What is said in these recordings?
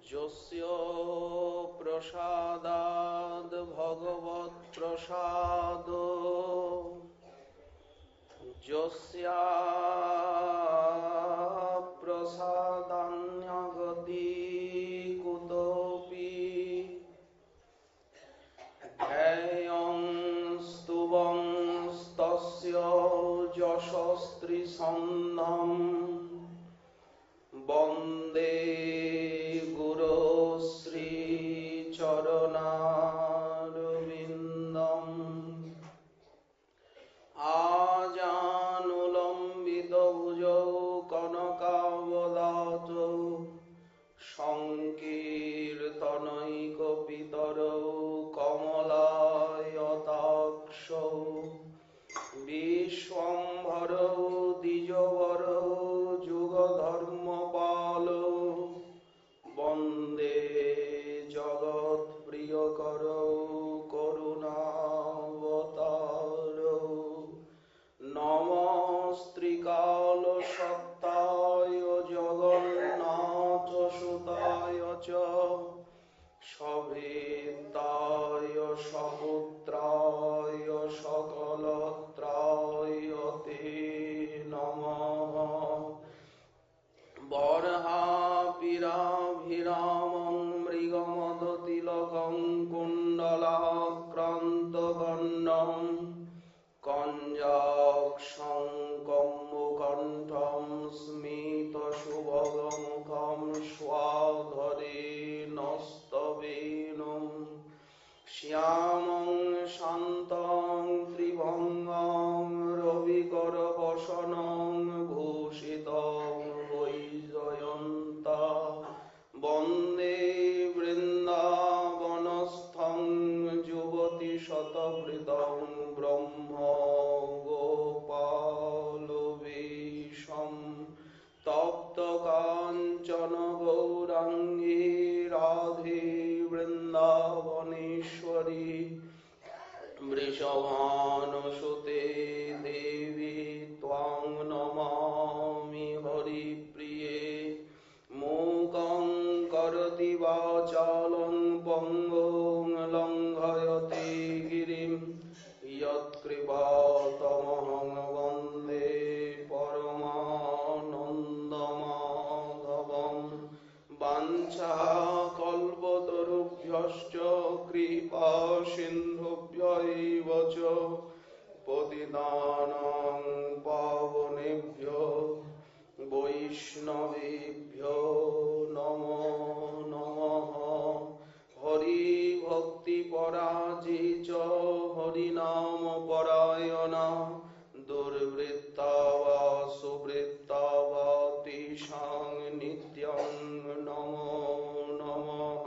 যস্য প্রসাদাদ ভগবৎ প্রসাদ যস্যা প্রসাদান্যগতি কুতোপি ধ্যেয়ং স্তুবং তস্য যশস্ত্রীছন্দম বন্দে গুরো শ্রীচরণারবিন্দম আজানুলম্বিত ভুজৌ কনকাবদাতৌ সংকীর্তনৈকপিতরৌ কমলায়তাক্ষৌ বিশ্বম্ভরৌ দ্বিজবরৌ যুগধর্মপালৌ বন্দে জগৎপ্রিয়করৌ করুণাবতারৌ নমস্ত্রিকালসত্তায় জগন্নাথসুতায় চ সভেত্তায় সপুত্রায় সকলত্রায় তে নমঃ বর্হাপিরাভিরামং মৃগমদতিলকং কুণ্ডলাক্রান্তগণ্ডং কঞ্জাক্ষং কম্বুকণ্ঠং স্মিতসুভগমুখং স্বাধরেণস্তবেনং শ্যামং শান্तं ত্রিভঙ্গং রবিকরবসनं ভূষিतं বৈজয়ন্তা বন্দে বৃন্দাবনস্থং যুবতীশতবৃতং ব্রহ্ম গোপালবেশম তপ্তকাঞ্চন গৌরাঙ্গী রাধে বৃন্দাবনেশ্বরী বৃষভানুসুতে দেবী ত্বাং নমামি হরিপ্রিয়ে মূকং করোতি বাচালং পঙ্গুং লঙ্ঘয়তে গিরিম যৎকৃপাতমহং বন্দে পরমানন্দমাধবম বাঞ্ছাকল্পতরুভ্যশ্চ কৃপা সিন্ধুভ্যৈব চ পতিতানাং পাবনেভ্যো বৈষ্ণবেভ্যো নমো নমঃ হরি ভক্তি পরাজে চ হরিনাম পরায়ণা দুর্বৃত্তা বা সুবৃত্তা বা তেষাং নিত্যং নমো নমঃ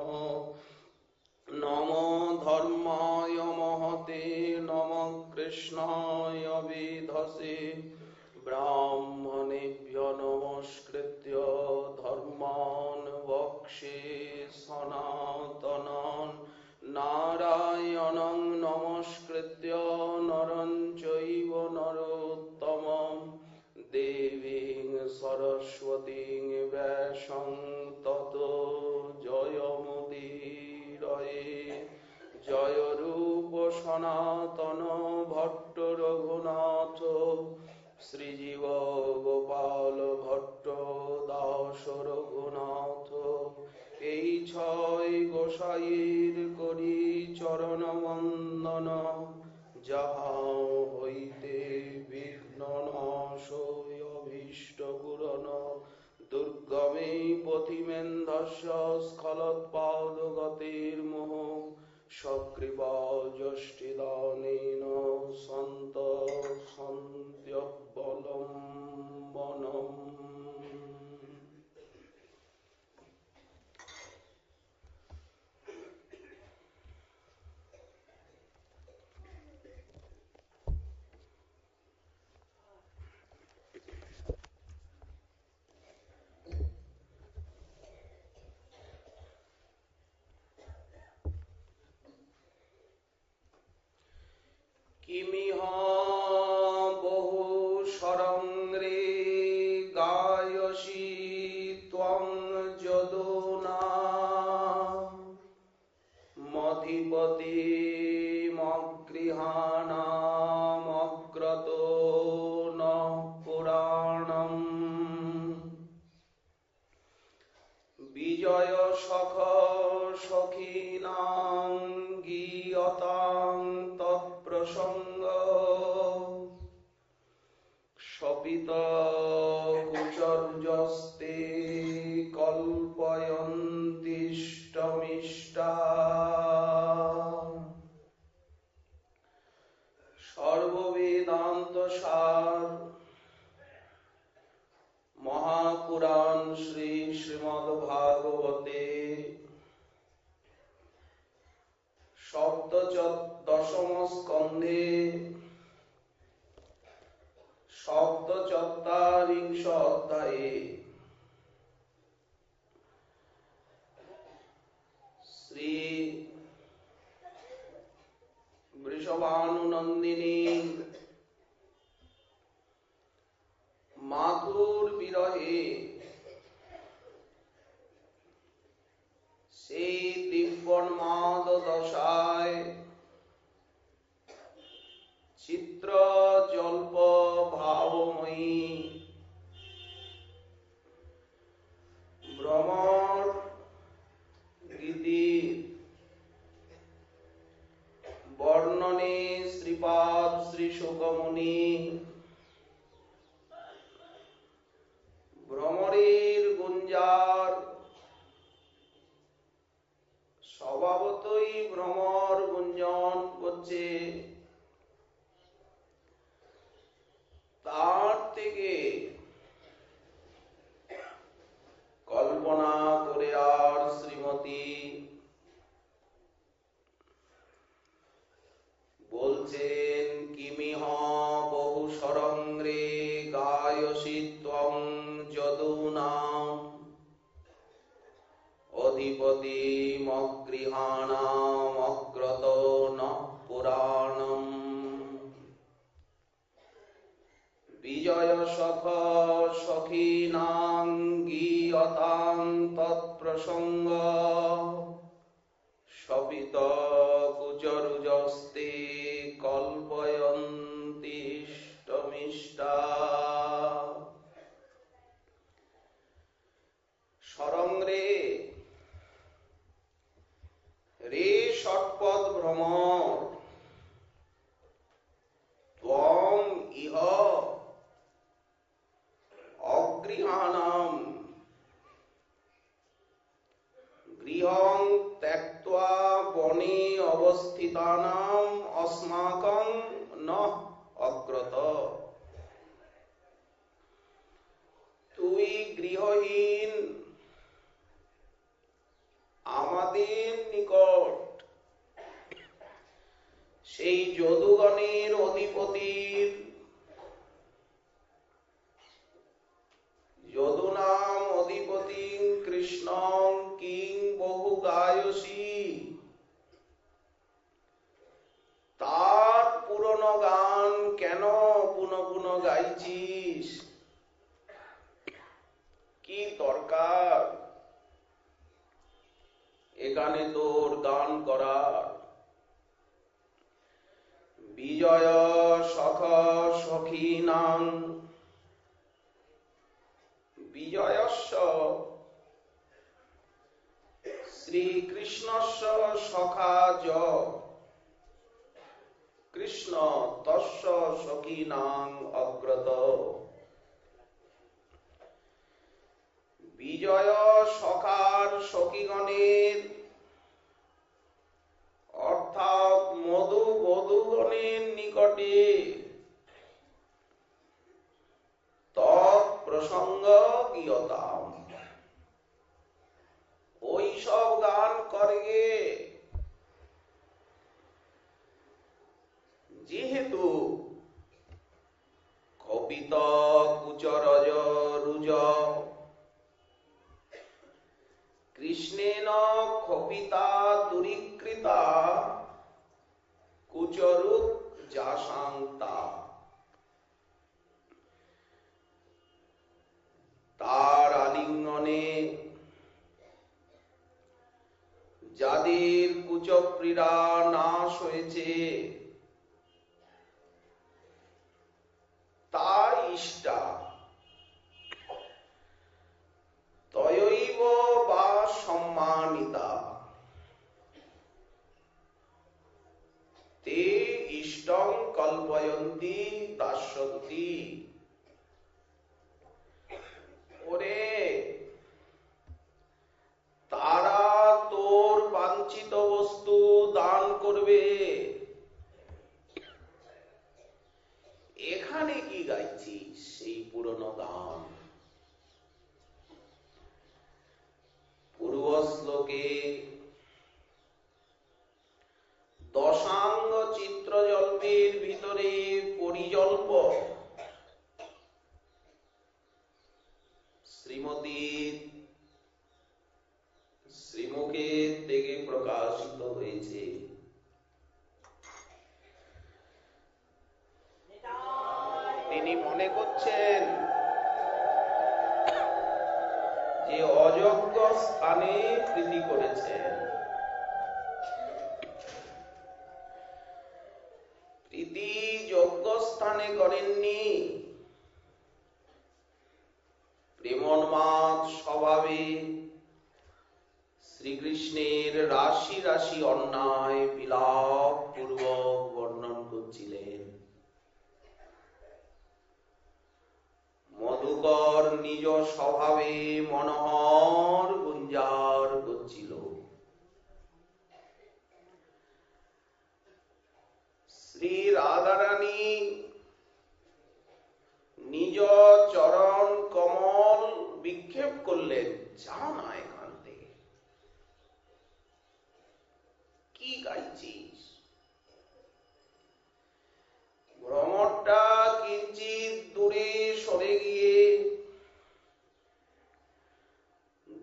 নমো ধর্মায় মহতে নমঃ কৃষ্ণায় বিধসে ব্রাহ্মণেভ্যো নমস্কৃত্য ধর্মাन् বক্ষ্যে সনাতনাन् নারায়ণং নমস্কৃত্য নরং চৈব নরোত্তমং দেবীং সরস্বতীং ব্যাসং ততো জয়মুদীরয়ে জয় রূপ সনাতন ভট্ট রঘুনাথ শ্রীজীব গোপাল ভট্ট দাস রঘুনাথ এই ছয় গোসাইর করি চরণ বন্দন যাহা হইতে বিঘ্ন নাশ অভীষ্ট পূরণ দুর্গমে পথিমেন্ধস্য স্খলৎপাদগতির্মোহ সকৃপা যষ্টিদানেন সন্ত সন্ত্যবলম্বনম। কিমিহ বহু সরংরে গায়সি ত্বং যদুনা সখ সখীনাং গীয়তাং তৎপ্রসঙ্গ স্বপিত কুচর্যস্তে কল্পয়ন্তিষ্টমিষ্টা সর্ববেদান্ত সার মহাপুরাণ শ্রী শ্রীমদ্ভাগবতে দশম স্কন্ধে সপ্তচত্বারিংশ অধ্যায়ে শ্রী বৃষভানুনন্দিনী মাতুর বিরহে সেই দিব্যন্মাদ দশায় চিত্র জল্প ভাবময়ী ভ্রমর গীতির বর্ণনে শ্রীপাদ শ্রী শুকমুনি ভ্রমরের গুঞ্জার স্বভাবতই ভ্রমর গুঞ্জন করছে, তার থেকে কল্পনা করে আর শ্রীমতী বলছেন কিমিহ বহু সরঙ্গে গায়সি ত্বং যদূনাম অধিপতি মগৃহাণাম অগ্রত ন পুরাণম বিজয় সখ সখীনাং গীয়তাং তৎপ্রসঙ্গ স্বপিত কুচরুজস্তে কল্পয়ন্তিষ্টমিষ্টা সরঙ্গে রে ষটপদ ভ্রমর ত্বং ইহ অগৃহাণাম গৃহং ত্যক্ত্বা বনে অবস্থিতানাম অস্মাকং ন অগ্রত। তুই গৃহহীন আমাদের নিকট সেই যদুগণের অধিপতির যদুনাম অধিপতি কৃষ্ণ কিং বহু গায়সী, তার পুরনো গান কেন পুনঃ পুনঃ গাইছিস? কি দরকার এখানে তোর গান করার? বিজয় সখ সখীনাং বিজয়স্য শ্রীকৃষ্ণস্য সখা য কৃষ্ণ তস্য সখীনাং অগ্রত। বিজয় সখার সখীগণের অর্থাৎ মধু বধূগণের নিকটে তৎপ্রসঙ্গ গীয়তাম ওই সব গান করে, যেহেতু কপিত কুচরজ রুজ কৃষ্ণেন ক্ষপিতা দুরীকৃতা কুচরুক জাসান্তা, তার আলিঙ্গনে যাদের কুচক্রীড়া নাশ হয়েছে তা ইষ্টা তয়ৈব বা সম্মান দাস্যন্তি দাস্যন্তি। ওরে তারা তোর বাঞ্ছিত বস্তু দান করবে, এখানে কি গাইছিস সেই পুরনো গান? পূর্ব শ্লোকে দশাঙ্গ চিত্রজল্পের ভিতরে পরিজল্প শ্রীমতীর শ্রীমুখের থেকে প্রকাশিত হয়েছে। তিনি মনে করছেন যে অযোগ্য স্থানে প্রীতি করেছেন। প্রীতি যোগ্য স্থানে করেননি। প্রেমোন্মাদ স্বভাবে শ্রীকৃষ্ণের রাশি রাশি অন্যায় বিলাপ পূর্বক বর্ণন করছিলেন। মধুকর নিজ স্বভাবে মনোহর গুঞ্জার করছিল। শ্রী রাধারানী নিজ চরণ কমল বিক্ষেপ করলেন, যাও না এখান থেকে, কি গাইছিস? ভ্রমরটা কিঞ্চিত দূরে সরে গিয়ে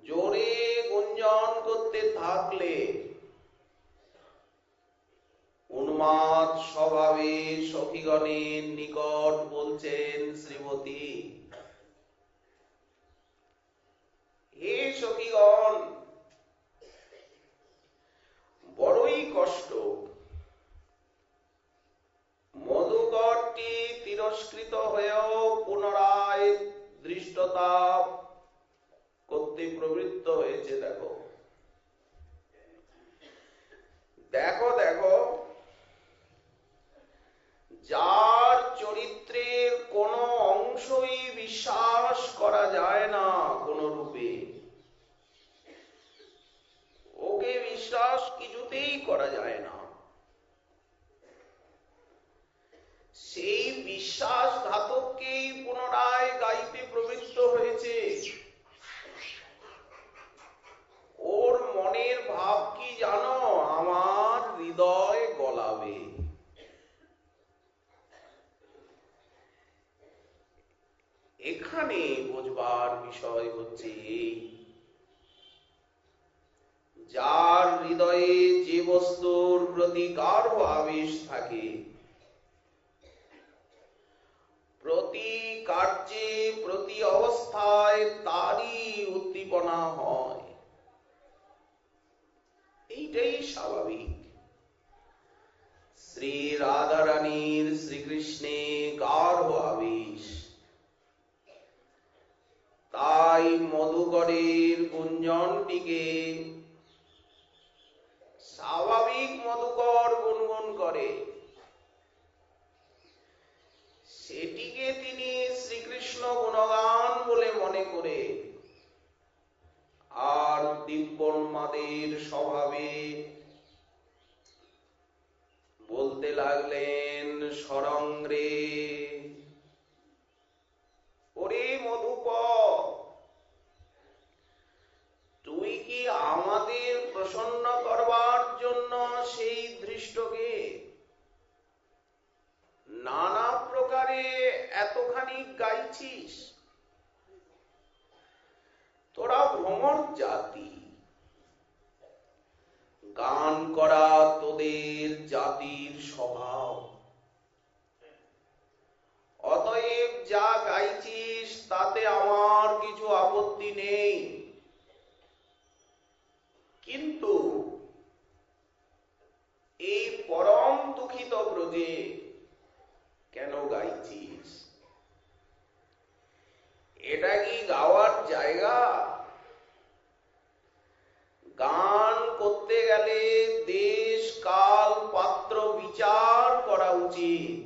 জোরে গুঞ্জন করতে থাকলে উন্মাদ স্বভাবে সখীগণের নিকট বলছেন, শ্রীমতী, হে সখীগণ, বড়ই কষ্ট। মধুকরটি তিরস্কৃত হয়েও পুনরায় দৃষ্টতা করতে প্রবৃত্ত হয়েছে। দেখো দেখো দেখো, যার চরিত্রের কোনো অংশই বিশ্বাস করা যায় না, কোন রূপে ওকে বিশ্বাস কিছুতেই করা যায় না, সেই বিশ্বাসঘাতককেই পুনরায় গাইতে প্রবৃত্ত হয়েছে। ওর মনের ভাব কি জানো? আমার হৃদয় গলাবে। এখানে বোঝবার বিষয় হচ্ছে এই, যার হৃদয়ে যে বস্তুর প্রতি গাঢ় আবেশ থাকে, প্রতি কার্যে প্রতি অবস্থায় তারই উদ্দীপনা হয়, এইটাই স্বাভাবিক। শ্রী রাধারানীর শ্রীকৃষ্ণে গাঢ় আবেশ, তাই মধুকরের গুঞ্জনটিকে স্বাভাবিক মধুকর গুনগুন করে, সেটিকে তিনি শ্রীকৃষ্ণ গুণগান বলে মনে করে, আর দিব্যোন্মাদের স্বভাবে বলতে লাগলেন, সরঙ্গে, ওরে মধুপ, তুই কি আমাদের প্রসন্ন করবার জন্য সেই ধৃষ্টকে নানা প্রকারে এতখানি গাইছিস? তোরা ভ্রমর জাতি, গান করা তোদের জাতির স্বভাব, অতএব যা গাইছিস তাতে আমার কিছু আপত্তি নেই, কিন্তু এই পরম দুঃখিত ব্রজে কেন গাইছিস? এটা কি গাওয়ার জায়গা? গান করতে গেলে দেশ কাল পাত্র বিচার করা উচিত।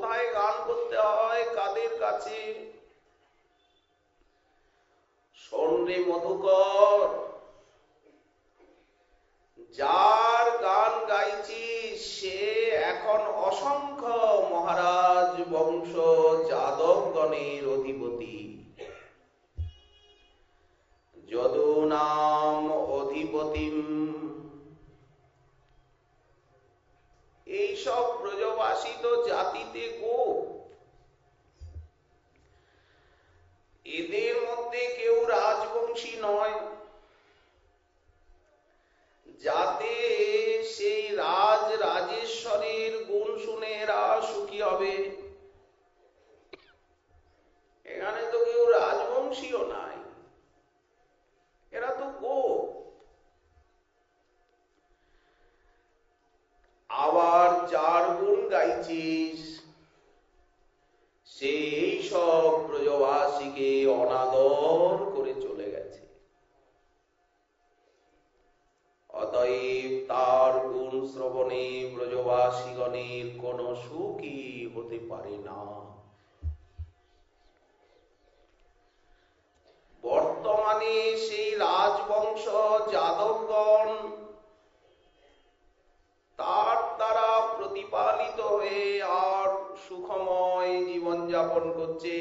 কোথায় গান করতে হয়, কাদের কাছে? শোন রে মধুকর, যার গান গাইছিস সে এখন অসংখ্য মহারাজ বংশ যাদবগণের অধিপতি। যদু নাম অধিপতিম। এইসব ব্রজবাসী তো জাতিতে গোপ, এদের মধ্যে কেউ রাজবংশী নয়, যাতে সেই রাজেশ্বরের গুণ শুনে এরা সুখী হবে। এখানে তো কেউ রাজবংশীও নাই, এরা তো গোপ। আবার যার গুণ গাইছিস সেই সব ব্রজবাসীকে অনাদর করে চলে গেছে। অতএব তার গুণ শ্রবণে ব্রজবাসীগণের কোন সুখই হতে পারে না। বর্তমানে সেই রাজবংশ যাদবগণ তার দ্বারা প্রতিপালিত হয়ে আর সুখময় জীবনযাপন করছে।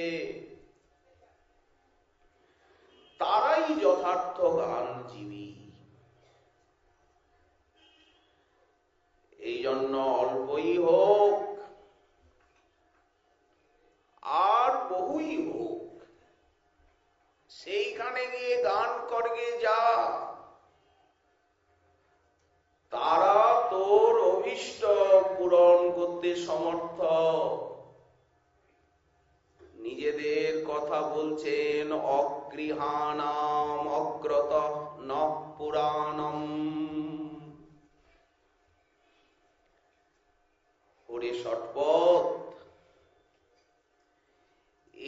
তারাই যথার্থ গানজীবী। এই জন্য অল্পই হোক আর বহুই হোক, সেইখানে গিয়ে গান করগে যা, তারা তোর অভীষ্ট পূরণ করতে সমর্থ। নিজেদের কথা বলছেন, অগৃহাণাম অগ্রত ন পুরাণম। ওরে ষটপথ,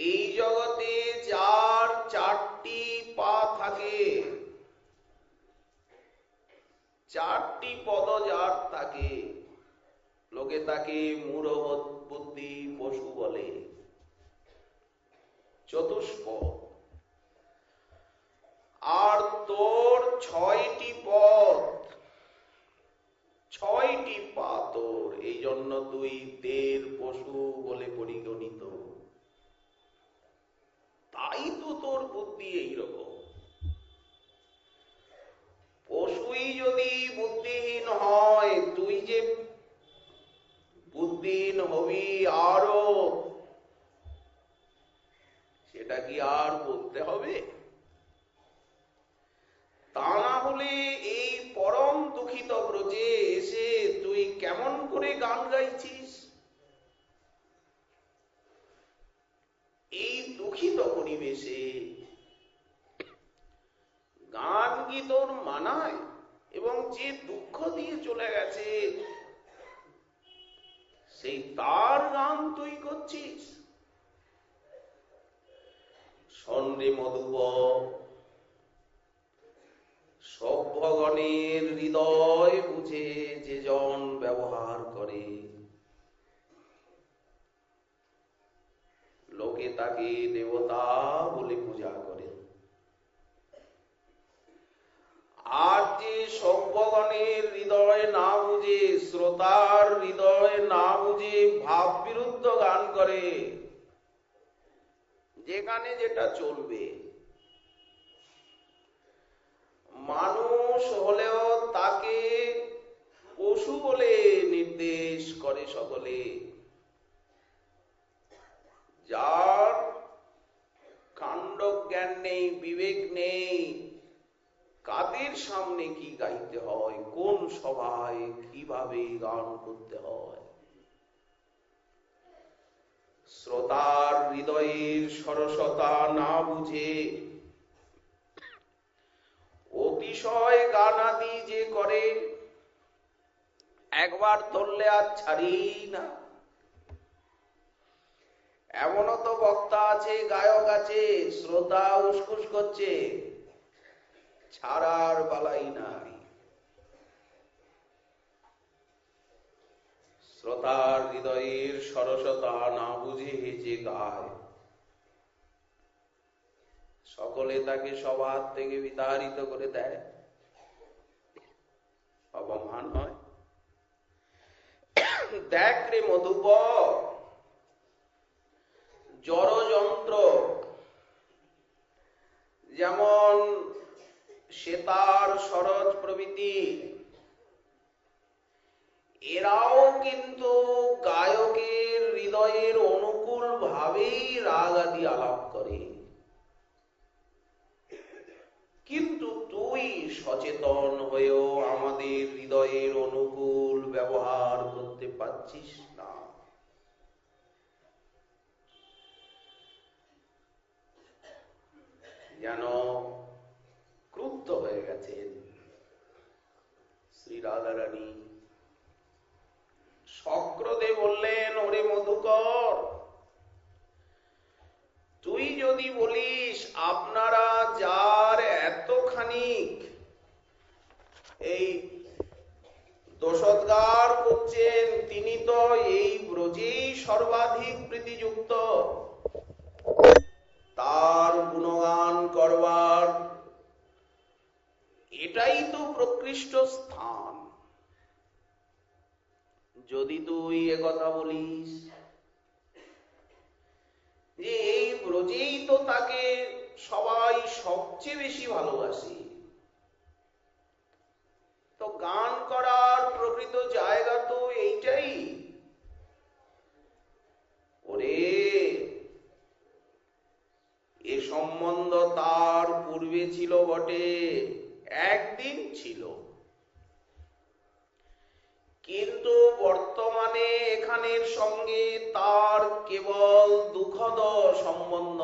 এই জগতে যার চারটি পা থাকে, চারটি পদ যার থাকে, লোকে তাকে মূঢ় বুদ্ধি পশু বলে। চতুষ্পদ। আর তোর ছয়টি পদ, ছয়টি পা তোর, এই জন্য তুই দের পশু বলে পরিগণিত। তাই তো তোর বুদ্ধি এইরকম। পশুই যদি বুদ্ধিহীন হয়, তুই যে বুদ্ধিহীন হবি আরো, সেটা কি আর বলতে হবে? তা না হলে এই পরম দুঃখিত ব্রজে এসে তুই কেমন করে গান গাইছিস? এই দুঃখিত পরিবেশে গান কি তোর মানায়? এবং যে দুঃখ দিয়ে চলে গেছে সেই তার গান তুই করছিস? শোন রে মধুব, সভ্যগণের হৃদয় বুঝে যে জন ব্যবহার করে, লোকে তাকে দেবতা বলে পূজা করে। আর যে সভ্যগণের হৃদয় না বুঝে, শ্রোতার হৃদয় না বুঝে ভাব বিরুদ্ধ গান করে, যেখানে যেটা চলবে, মানুষ হলেও তাকে পশু বলে নির্দেশ করে সকলে। যার কাণ্ড জ্ঞান নেই, বিবেক নেই, কাদের সামনে কি গাইতে হয়, কোন সভায় কিভাবে গান করতে হয়, শ্রোতার হৃদয়ের সরসতা না বুঝে অতিশয় গানাদি যে করে, একবার ধরলে আর ছাড়ি না। এমনও তো বক্তা আছে, গায়ক আছে, শ্রোতা উসকুস করছে, ছাড়ার বালাই নাই। শ্রোতার হৃদয়ের সরসতা না বুঝে যে গায়, সকলে তাকে সবার থেকে বিতাড়িত করে দেয়। অপমান হয়। দেখ রে মধুকর, জড়যন্ত্র যেমন সেতার, সরোজ প্রভৃতি, এরাও কিন্তু গায়কের হৃদয়ের অনুকূল ভাবেই রাগ আদি আলাপ করে। কিন্তু তুই সচেতন হয়েও আমাদের হৃদয়ের অনুকূল ব্যবহার করতে পারছিস না। যেন ক্রুদ্ধ হয়ে গেছেন শ্রী রাধারানী। সক্রোধে বললেন, ওরে মধুকর, তুই যদি বলিস আপনারা যার এতখানি এই দোষোদ্গার করছেন, তিনি তো এই ব্রজেই সর্বাধিক প্রীতিযুক্ত, তার গুণগান করবার এটাই তো প্রকৃষ্ট স্থান। যদি তুই একথা বলিস যে এই ব্রজেই তো তাকে সবাই সবচেয়ে বেশি ভালোবাসে, তো গান করার প্রকৃত জায়গা তো এইটাই। ওরে, এ সম্বন্ধ তার পূর্বে ছিল বটে, একদিন ছিল, কিন্তু বর্তমানে এখানের সঙ্গে তার কেবল দুঃখদ সম্বন্ধ।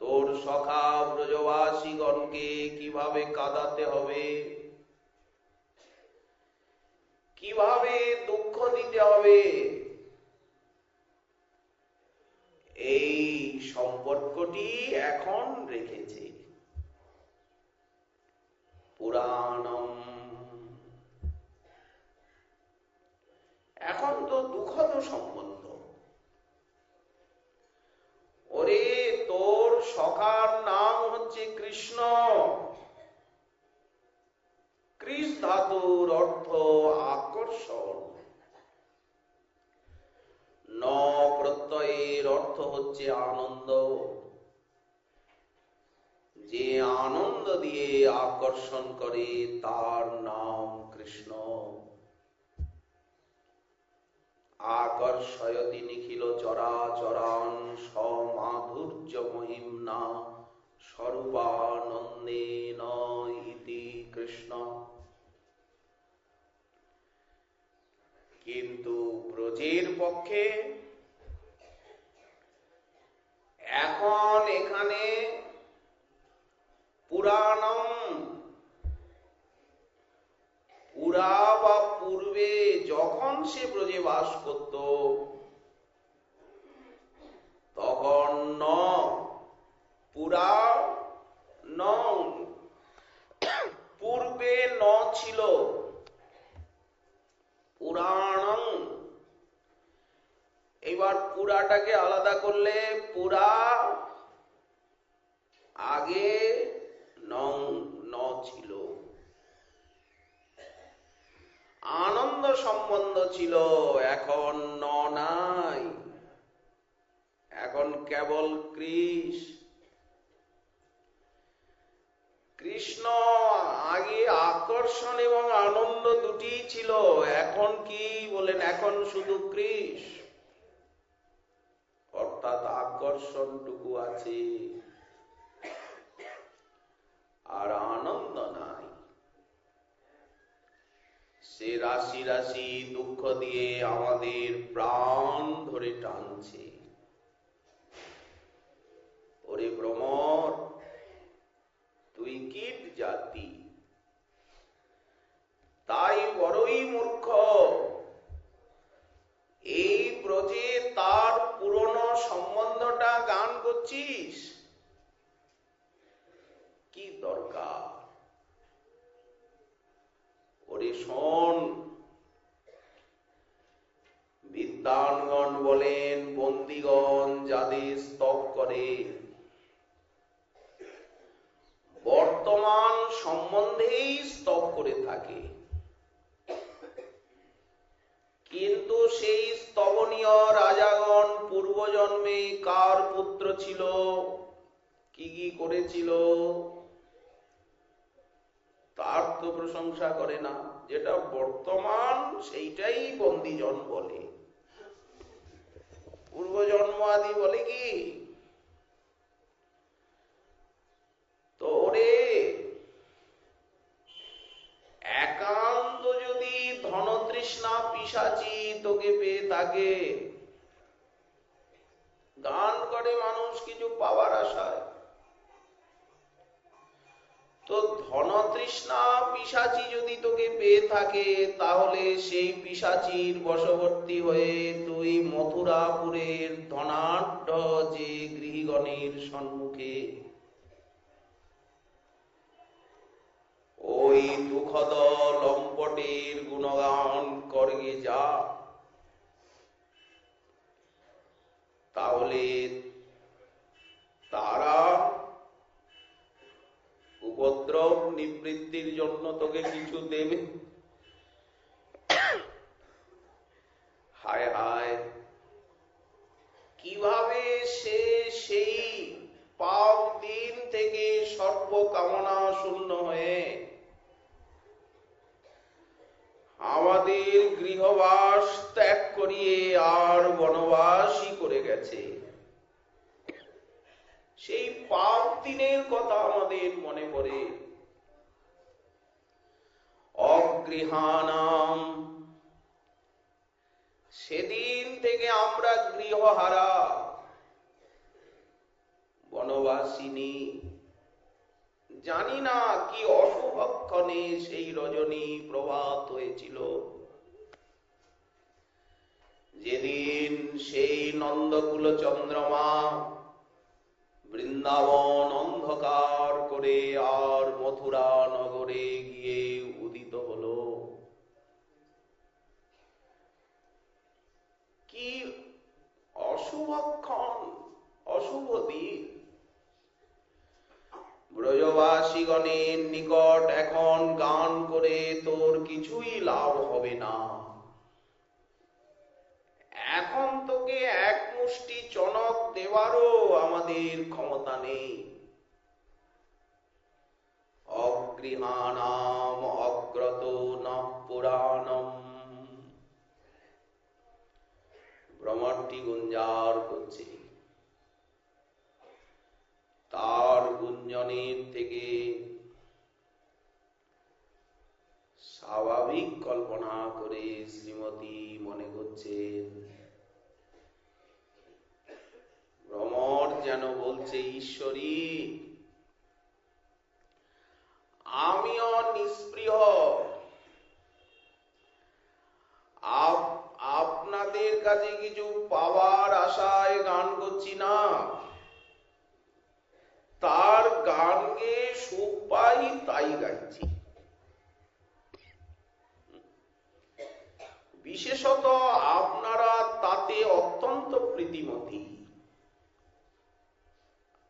তোর সখা ব্রজবাসীগণকে কিভাবে কাঁদাতে হবে, কিভাবে দুঃখ দিতে হবে, এই সম্পর্কটি এখন রেখেছে। পুরাণম, এখন তো দুঃখদ সম্বন্ধ। ওরে, তোর সখার নাম হচ্ছে কৃষ্ণ। কৃষ ধাতুর অর্থ আকর্ষণ, ন প্রত্যয়ের অর্থ হচ্ছে আনন্দ। যে আনন্দ দিয়ে আকর্ষণ করে তার নাম কৃষ্ণ। আকর্ষয়তি নিখিল চরাচরান সমাধুর্য মহিম্না স্বরূপানন্দেন ইতি কৃষ্ণ। কিন্তু ব্রজের পক্ষে এখন এখানে পুরাণম, পুরা বা পূর্বে যখন সে ব্রজে বাস করত তখন ন, পুরা ন, পূর্বে ন ছিল, পুরাণং। এবার পুরাটাকে আলাদা করলে পুরা আগে নং ন ছিল। আনন্দ সম্বন্ধ ছিল, এখন ন নাই, এখন কেবল কৃষ্ণ। আগে আকর্ষণ এবং আনন্দ দুটি ছিল, এখন কি বলেন, এখন শুধু কৃষ্ণ, অর্থাৎ আকর্ষণটুকু আছে আর আনন্দ নাই। সে রাশি রাশি দুঃখ দিয়ে আমাদের প্রাণ ধরে টানছে। ওরে ভ্রমর, তুই কীট জাতি, তাই বড়ই মূর্খ। এই ব্রজে তার পুরনো সম্বন্ধটা গান করছিস, কি দরকার? ওরে শোন, বিদ্বানগণ বলেন, বন্দীগণ যাদের স্তব করে বর্তমান সম্বন্ধেই স্তব করে থাকে, কিন্তু সেই স্তবনীয় রাজাগণ পূর্বজন্মে কার পুত্র ছিল, কি কি করেছিল, তার তো প্রশংসা করে না। যেটা বর্তমান সেইটাই বন্দীজন বলে, পূর্বজন্ম আদি বলে কি? তো ওরে একান্ত যদি ধনতৃষ্ণা পিশাচি তোকে পেয়ে থাকে, গান করে মানুষ কিছু পাওয়ার আশায়, তো ধনতৃষ্ণা পিশাচি যদি তোকে পেয়ে থাকে, তাহলে সেই পিশাচির বশবর্তী হয়ে তুই মথুরাপুরের ধনাঢ্য যে গৃহীগণের সম্মুখে ওই দুঃখদ লম্পটের গুণগান করগে যা, তাহলে তারা উপদ্রব নিবৃত্তির জন্য তোকে কিছু দেবে। হায় হায়, কিভাবে সে সেই পাপ দিন থেকে সর্ব কামনা শূন্য হয়ে আমাদের গৃহবাস ত্যাগ করিয়ে আর বনবাসী করে গেছে। সেই পাপ দিনের কথা আমাদের মনে পড়ে। অগৃহানাম, সেদিন থেকে আমরা গৃহহারা বনবাসিনী। জানি না কি অশুভক্ষণে সেই রজনী প্রভাত হয়েছিল, যেদিন সেই নন্দকুল চন্দ্রমা বৃন্দাবন অন্ধকার করে আর মথুরা নগরে গিয়ে উদিত হলো। কি অশুভক্ষণ, অশুভ দিন। ব্রজবাসীগণের নিকট এখন গান করে তোর কিছুই লাভ হবে না। এখন তোকে এক মুষ্টি চনক দেওয়ারও আমাদের ক্ষমতা নেই। অগৃহানাম অগ্রত ন পুরাণম। ভ্রমরটি গুঞ্জার করছে, তার গুঞ্জনের থেকে স্বাভাবিক কল্পনা করে শ্রীমতী মনে করছেন, ভ্রমর যেন বলছে, ঈশ্বরী আমিও নিষ্পৃহ, আপনাদের কাছে কিছু পাওয়ার আশায় গান করছি না, তার গান গেয়ে সুখ পাই তাই গাইছি। বিশেষত আপনারা তাতে অত্যন্ত প্রীতিমতী।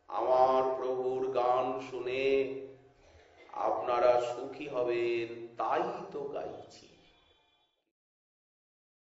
আমার প্রভুর গান শুনে আপনারা সুখী হবেন তাই তো গাইছি।